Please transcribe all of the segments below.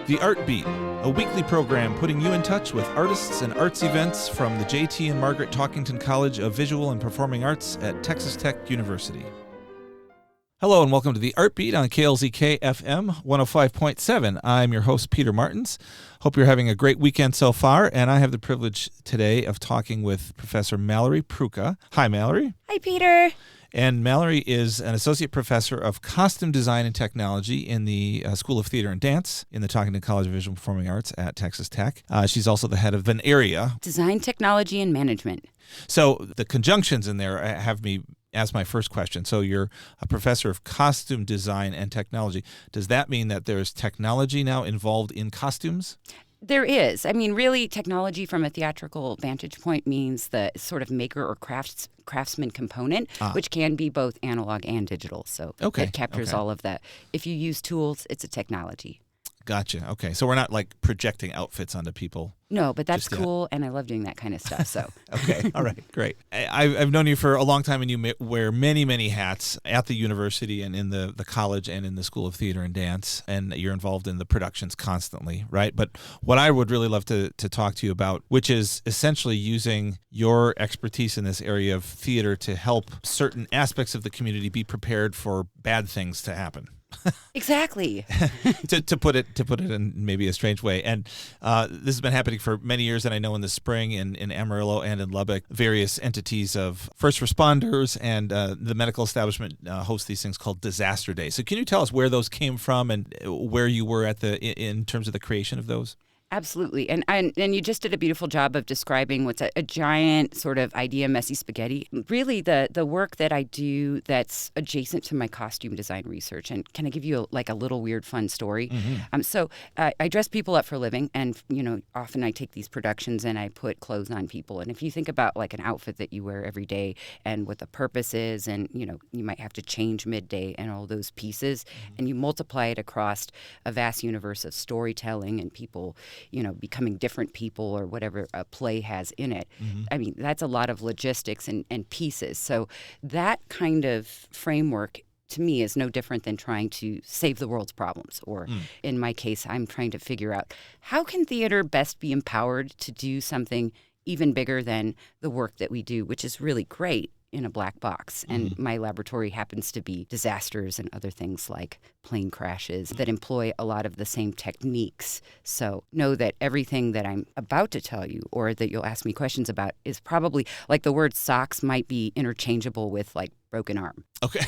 The Art Beat, a weekly program putting you in touch with artists and arts events from the J.T. and Margaret Talkington College of Visual and Performing Arts at Texas Tech University. Hello and welcome to the Art Beat on KLZK FM 105.7. I'm your host, Peter Martins. Hope you're having a great weekend so far, and I have the privilege today of talking with Professor Mallory Prucha. Hi, Mallory. Hi, Peter. And Mallory is an associate professor of costume design and technology in the School of Theater and Dance in the Talkington College of Visual and Performing Arts at Texas Tech. She's also the head of an area. Design, technology, and management. So the conjunctions in there have me ask my first question. So you're a professor of costume design and technology. Does that mean that there's technology now involved in costumes? There is. I mean, really, technology from a theatrical vantage point means the sort of maker or craftsman component, which can be both analog and digital. So it captures all of that. If you use tools, it's a technology. Gotcha. Okay. So we're not like projecting outfits onto people. No, but that's cool, and I love doing that kind of stuff. So okay. All right. Great. I've known you for a long time, and you wear many, many hats at the university and in the college and in the School of Theater and Dance, and you're involved in the productions constantly, right? But what I would really love to talk to you about, which is essentially using your expertise in this area of theater to help certain aspects of the community be prepared for bad things to happen. Exactly. to put it in maybe a strange way. And this has been happening for many years, and I know in the spring in Amarillo and in Lubbock, various entities of first responders and the medical establishment host these things called disaster days. So can you tell us where those came from and where you were in terms of the creation of those? Absolutely. And you just did a beautiful job of describing what's a giant sort of idea messy spaghetti. Really, the work that I do that's adjacent to my costume design research. And can I give you a little weird fun story? Mm-hmm. So I dress people up for a living, and often I take these productions and I put clothes on people. And if you think about like an outfit that you wear every day and what the purpose is, and you might have to change midday and all those pieces, and you multiply it across a vast universe of storytelling and people becoming different people or whatever a play has in it. Mm-hmm. I mean, that's a lot of logistics and pieces. So that kind of framework to me is no different than trying to save the world's problems. Or in my case, I'm trying to figure out how can theater best be empowered to do something even bigger than the work that we do, which is really great in a black box. And my laboratory happens to be disasters and other things like plane crashes that employ a lot of the same techniques. So know that everything that I'm about to tell you or that you'll ask me questions about is probably like the word socks might be interchangeable with like broken arm. Okay.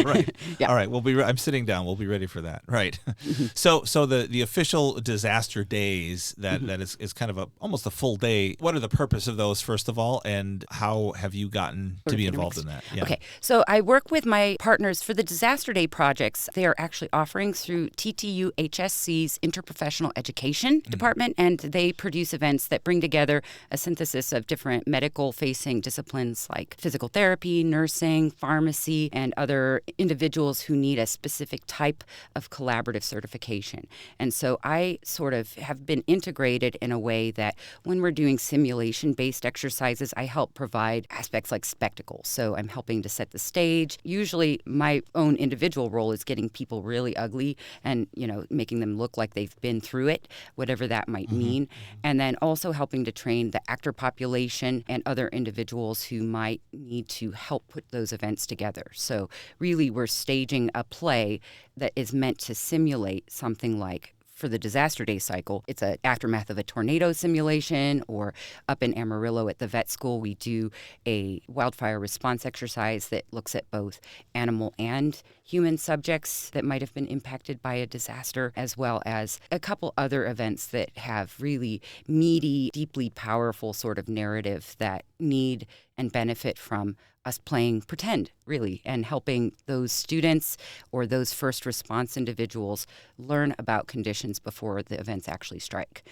Right. Yeah. All right. I'm sitting down. We'll be ready for that. Right. Mm-hmm. So the official disaster days that is kind of almost a full day. What are the purpose of those, first of all, and how have you gotten to be involved in that? Yeah. Okay. So I work with my partners for the disaster day projects. They are actually offering through TTU HSC's Interprofessional Education Department, and they produce events that bring together a synthesis of different medical-facing disciplines like physical therapy, nursing, pharmacy, and other individuals who need a specific type of collaborative certification. And so I sort of have been integrated in a way that when we're doing simulation-based exercises, I help provide aspects like spectacle. So I'm helping to set the stage. Usually my own individual role is getting people really ugly and, making them look like they've been through it, whatever that might mean. And then also helping to train the actor population and other individuals who might need to help put those events together. So really we're staging a play that is meant to simulate something like, for the disaster day cycle, it's an aftermath of a tornado simulation, or up in Amarillo at the vet school, we do a wildfire response exercise that looks at both animal and human subjects that might have been impacted by a disaster, as well as a couple other events that have really meaty, deeply powerful sort of narrative that need and benefit from us playing pretend, really, and helping those students or those first response individuals learn about conditions before the events actually strike.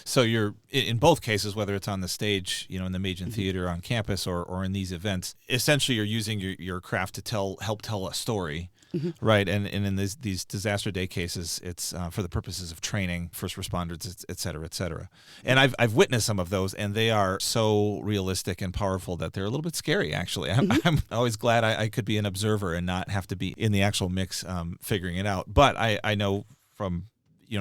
So you're, in both cases, whether it's on the stage, in the Majan Theater on campus or in these events, essentially you're using your craft to help tell a story. Mm-hmm. Right, and in these disaster day cases, it's for the purposes of training first responders, et cetera, et cetera. And I've witnessed some of those, and they are so realistic and powerful that they're a little bit scary, actually. I'm always glad I could be an observer and not have to be in the actual mix figuring it out. But I know from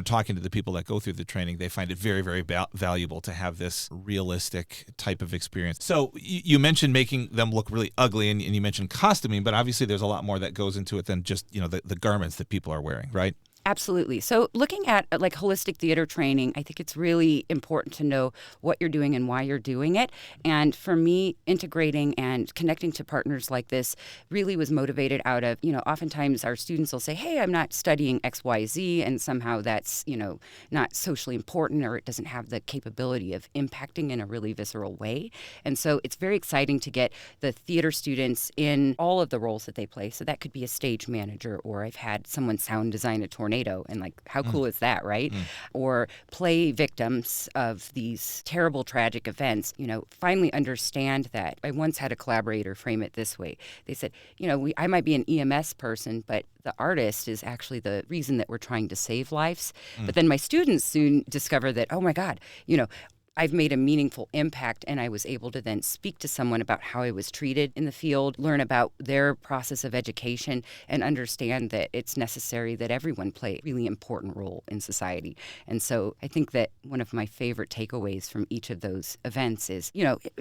talking to the people that go through the training, they find it very, very valuable to have this realistic type of experience. So you mentioned making them look really ugly, and you mentioned costuming, but obviously there's a lot more that goes into it than just, the garments that people are wearing, right? Absolutely. So looking at like holistic theater training, I think it's really important to know what you're doing and why you're doing it. And for me, integrating and connecting to partners like this really was motivated out of, oftentimes our students will say, hey, I'm not studying XYZ, and somehow that's, not socially important, or it doesn't have the capability of impacting in a really visceral way. And so it's very exciting to get the theater students in all of the roles that they play. So that could be a stage manager, or I've had someone sound design a tornado. And like, how cool is that, right? Or play victims of these terrible, tragic events, finally understand that. I once had a collaborator frame it this way. They said, I might be an EMS person, but the artist is actually the reason that we're trying to save lives. But then my students soon discover that, oh my God, I've made a meaningful impact, and I was able to then speak to someone about how I was treated in the field, learn about their process of education, and understand that it's necessary that everyone play a really important role in society. And so I think that one of my favorite takeaways from each of those events is,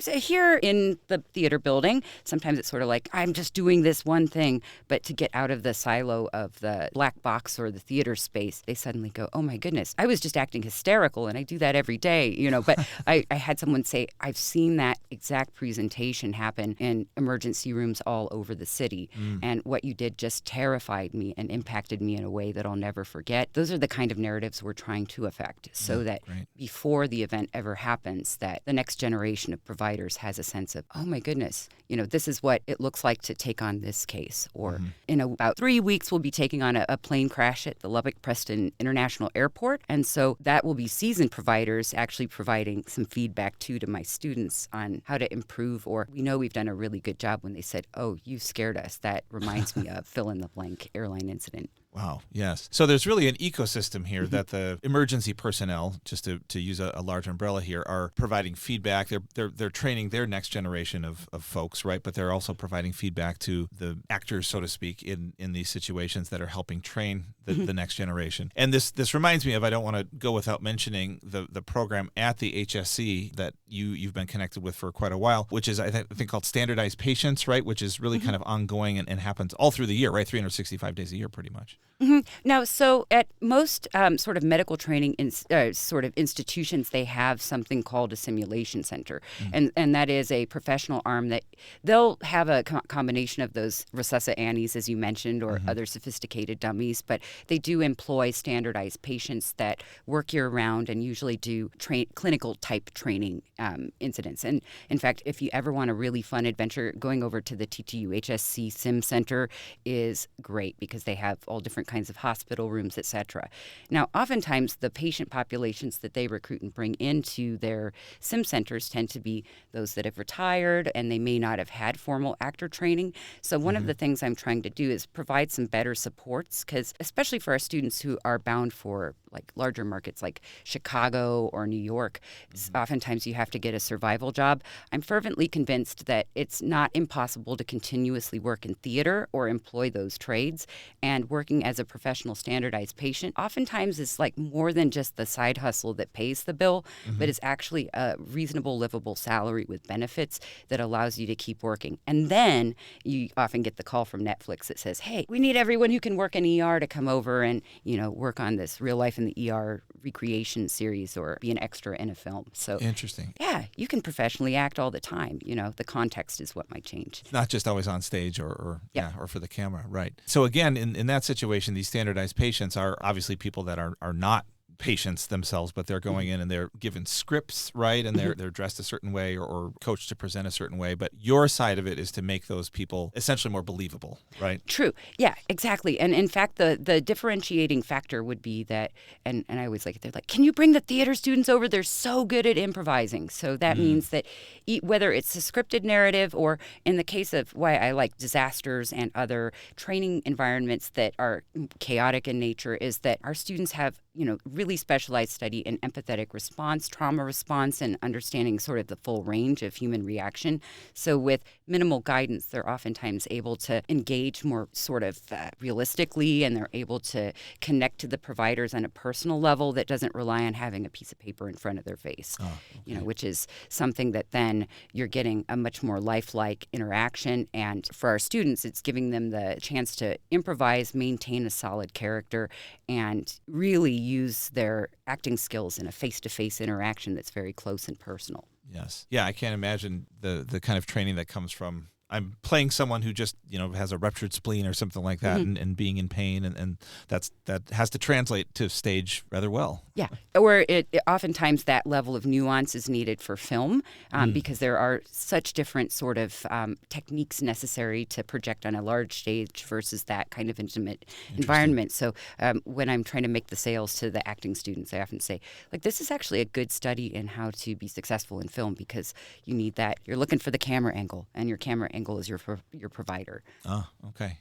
here in the theater building, sometimes it's sort of like, I'm just doing this one thing, but to get out of the silo of the black box or the theater space, they suddenly go, oh my goodness, I was just acting hysterical, and I do that every day, but I had someone say, I've seen that exact presentation happen in emergency rooms all over the city. And what you did just terrified me and impacted me in a way that I'll never forget. Those are the kind of narratives we're trying to affect, so that before the event ever happens, that the next generation of providers has a sense of, oh my goodness, this is what it looks like to take on this case. Or in about 3 weeks, we'll be taking on a plane crash at the Lubbock-Preston International Airport. And so that will be seasoned providers actually providing some feedback to my students on how to improve. Or we know we've done a really good job when they said, oh, you scared us. That reminds me of fill in the blank airline incident. Wow, yes. So there's really an ecosystem here that the emergency personnel, just to use a large umbrella here, are providing feedback. They're training their next generation of folks, right? But they're also providing feedback to the actors, so to speak, in these situations that are helping train the next generation. And this reminds me of, I don't want to go without mentioning the program at the HSC that you've been connected with for quite a while, which is I think called Standardized Patients, right? Which is really kind of ongoing and happens all through the year, right? 365 days a year, pretty much. Now, so at most sort of medical training sort of institutions, they have something called a simulation center. And that is a professional arm that they'll have a combination of those Resusci Annies, as you mentioned, or other sophisticated dummies, but they do employ standardized patients that work year-round and usually do clinical type training incidents. And in fact, if you ever want a really fun adventure, going over to the TTU HSC Sim Center is great, because they have all different kinds of hospital rooms, et cetera. Now, oftentimes the patient populations that they recruit and bring into their sim centers tend to be those that have retired, and they may not have had formal actor training. So one of the things I'm trying to do is provide some better supports, because especially for our students who are bound for like larger markets like Chicago or New York, oftentimes you have to get a survival job. I'm fervently convinced that it's not impossible to continuously work in theater or employ those trades, and working as a professional standardized patient oftentimes is like more than just the side hustle that pays the bill, but is actually a reasonable, livable salary with benefits that allows you to keep working. And then you often get the call from Netflix that says, hey, we need everyone who can work in ER to come over and, work on this Real Life in the ER recreation series or be an extra in a film. So interesting. Yeah, you can professionally act all the time. The context is what might change. It's not just always on stage or for the camera, right? So again, in that situation, these standardized patients are obviously people that are not patients themselves, but they're going in and they're given scripts, right? And they're dressed a certain way or coached to present a certain way. But your side of it is to make those people essentially more believable, right? True. Yeah, exactly. And in fact, the differentiating factor would be that, and I always they're like, can you bring the theater students over? They're so good at improvising. So that means that whether it's a scripted narrative, or in the case of why I like disasters and other training environments that are chaotic in nature, is that our students have, really really specialized study in empathetic response, trauma response, and understanding sort of the full range of human reaction. So with minimal guidance, they're oftentimes able to engage more sort of realistically, and they're able to connect to the providers on a personal level that doesn't rely on having a piece of paper in front of their face, which is something that then you're getting a much more lifelike interaction. And for our students, it's giving them the chance to improvise, maintain a solid character, and really use their acting skills in a face-to-face interaction that's very close and personal. Yes. Yeah, I can't imagine the kind of training that comes from I'm playing someone who just, has a ruptured spleen or something like that, and being in pain, and that has to translate to stage rather well. Yeah, or it oftentimes that level of nuance is needed for film because there are such different sort of techniques necessary to project on a large stage versus that kind of intimate environment. So when I'm trying to make the sales to the acting students, I often say, this is actually a good study in how to be successful in film because you need that. You're looking for the camera angle, and your camera angle is your provider. Oh, okay.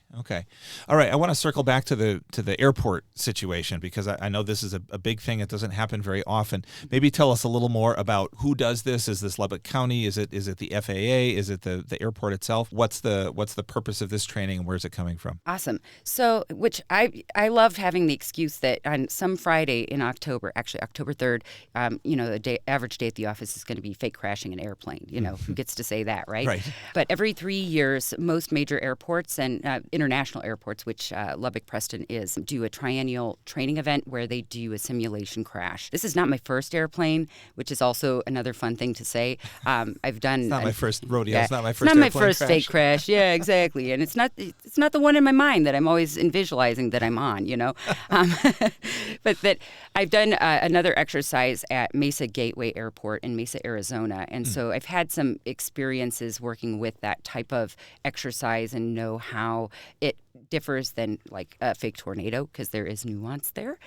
All right, I want to circle back to the airport situation because I know this is a big thing. It doesn't happen very often. Maybe tell us a little more about who does this. Is this Lubbock County? Is it the FAA? Is it the airport itself? What's the purpose of this training, and where's it coming from? Awesome. So, which I love having the excuse that on some Friday in October, actually October 3rd, the average day at the office is going to be fake crashing an airplane. Who gets to say that, right? Right. But every 3 years, most major airports and international airports, which Lubbock Preston is, do a triennial training event where they do a simulation crash. This is not my first airplane, which is also another fun thing to say. I've done. It's not my first rodeo. Yeah, it's not my first. It's not my airplane first crash. fake crash. Yeah, exactly. And it's not the one in my mind that I'm always visualizing that I'm on. But that I've done another exercise at Mesa Gateway Airport in Mesa, Arizona, and so I've had some experiences working with that type of exercise and know how it differs than like a fake tornado because there is nuance there.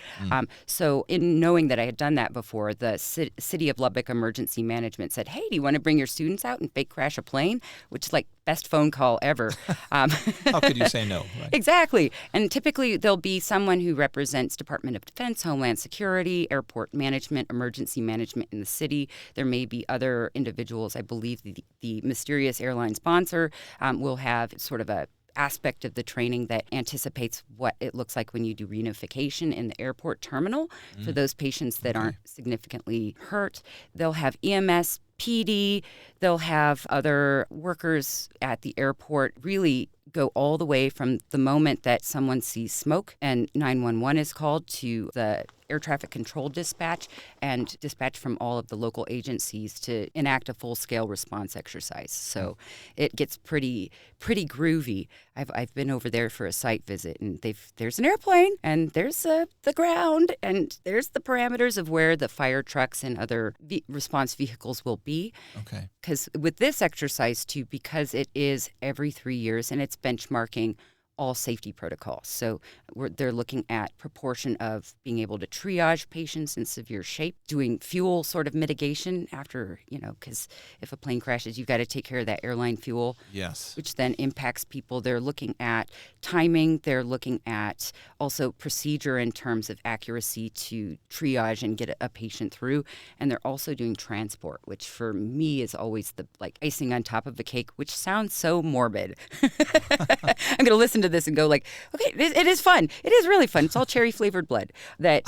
So in knowing that I had done that before, the City of Lubbock Emergency Management said, hey, do you want to bring your students out and fake crash a plane? Which is like best phone call ever. How could you say no? Right. Exactly. And typically there'll be someone who represents Department of Defense, Homeland Security, airport management, emergency management in the city. There may be other individuals. I believe the mysterious airline sponsor will have sort of a aspect of the training that anticipates what it looks like when you do reunification in the airport terminal for those patients that aren't significantly hurt. They'll have EMS, PD, they'll have other workers at the airport really go all the way from the moment that someone sees smoke and 911 is called to the air traffic control dispatch and dispatch from all of the local agencies to enact a full-scale response exercise. So it gets pretty groovy. I've been over there for a site visit, and there's an airplane, and there's the ground, and there's the parameters of where the fire trucks and other response vehicles will be. Okay. Because with this exercise, too, because it is every 3 years, and it's benchmarking all safety protocols. So they're looking at proportion of being able to triage patients in severe shape, doing fuel sort of mitigation after, because if a plane crashes, you've got to take care of that airline fuel. Yes. Which then impacts people. They're looking at timing. They're looking at also procedure in terms of accuracy to triage and get a patient through. And they're also doing transport, which for me is always the icing on top of the cake, which sounds so morbid. I'm going to listen to this and go okay, it is fun. It is really fun. It's all cherry flavored blood. That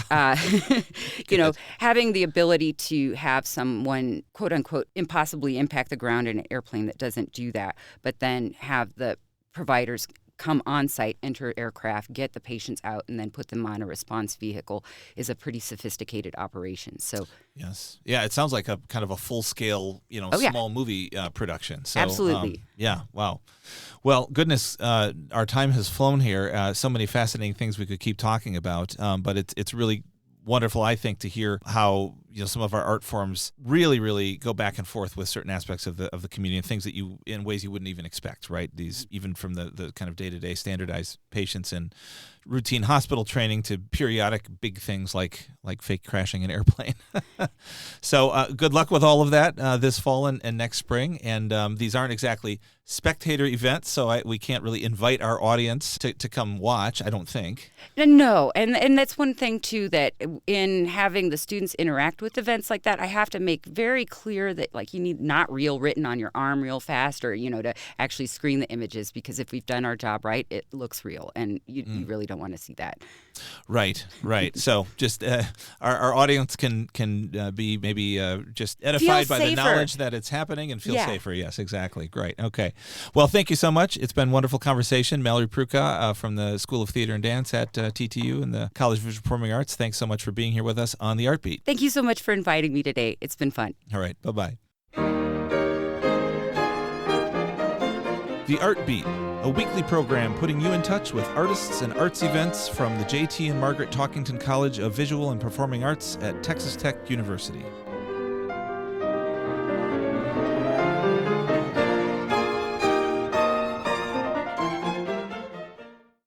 having the ability to have someone quote unquote impossibly impact the ground in an airplane that doesn't do that, but then have the providers come on site, enter aircraft, get the patients out, and then put them on a response vehicle is a pretty sophisticated operation. So yes, yeah, it sounds like a kind of a full scale, small movie production. So, absolutely. Yeah, wow. Well, goodness, our time has flown here. So many fascinating things we could keep talking about, but it's really wonderful, I think, to hear how some of our art forms really go back and forth with certain aspects of the community and things that in ways you wouldn't even expect, right? These even from the kind of day-to-day standardized patients and routine hospital training to periodic big things like fake crashing an airplane. So good luck with all of that this fall and next spring. And these aren't exactly spectator events, so we can't really invite our audience to come watch, I don't think. No, and that's one thing, too, that in having the students interact with events like that, I have to make very clear that, like, you need not real written on your arm real fast or, to actually screen the images, because if we've done our job right, it looks real, and you really don't want to see that. Right. So just our audience can be maybe just edified by the knowledge that it's happening and feel safer. Yes, exactly. Great. Okay. Well, thank you so much. It's been a wonderful conversation. Mallory Prucha from the School of Theater and Dance at TTU and the College of Visual Performing Arts. Thanks so much for being here with us on The Art Beat. Thank you so much for inviting me today. It's been fun. All right. Bye-bye. The Art Beat, a weekly program putting you in touch with artists and arts events from the J.T. and Margaret Talkington College of Visual and Performing Arts at Texas Tech University.